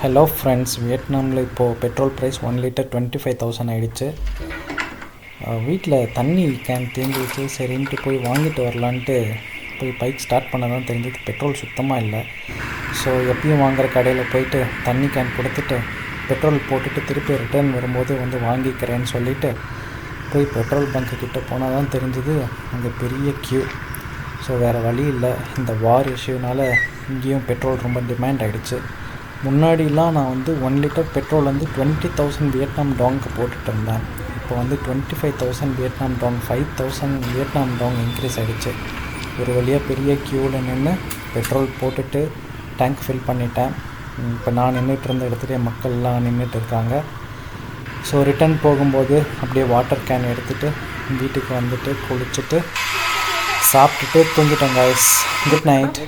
Hello friends, வியட்நாமில் இப்போது petrol price 1 litre 25,000 ஆகிடுச்சு. வீட்டில் தண்ணி கேன் தீர்ந்துச்சு. சரின்ட்டு போய் வாங்கிட்டு வரலான்ட்டு போய் பைக் ஸ்டார்ட் பண்ண தான் தெரிஞ்சது பெட்ரோல் சுத்தமாக இல்லை. ஸோ எப்பயும் வாங்குகிற கடையில் போயிட்டு தண்ணி கேன் கொடுத்துட்டு பெட்ரோல் போட்டுட்டு திருப்பி ரிட்டர்ன் வரும்போது வாங்கிக்கிறேன்னு சொல்லிவிட்டு போய் பெட்ரோல் பங்க்கு கிட்டே போனால் தான் தெரிஞ்சது அங்கே பெரிய க்யூ. ஸோ வேறு வழி இல்லை, இந்த வார் இஷ்யூனால் இங்கேயும் பெட்ரோல் ரொம்ப டிமாண்ட் ஆகிடுச்சு. முன்னாடிலாம் நான் 1 லிட்டர் பெட்ரோல் 20,000 வியட்நாம் டாங்க்கு போட்டுட்டு இருந்தேன். இப்போ 25,000 Vietnam dong, 5,000 Vietnam dong increase ஆகிடுச்சு. ஒரு வழியாக பெரிய க்யூவில் நின்று பெட்ரோல் போட்டுட்டு டேங்க் ஃபில் பண்ணிட்டேன். இப்போ நான் நின்றுட்டு இருந்த இடத்துலேயே மக்கள்லாம் நின்றுட்டு இருக்காங்க. ஸோ ரிட்டர்ன் போகும்போது அப்படியே வாட்டர் கேன் எடுத்துகிட்டு வீட்டுக்கு வந்துட்டு குளிச்சுட்டு சாப்பிட்டுட்டு தூங்கிட்டேன். Guys, good night.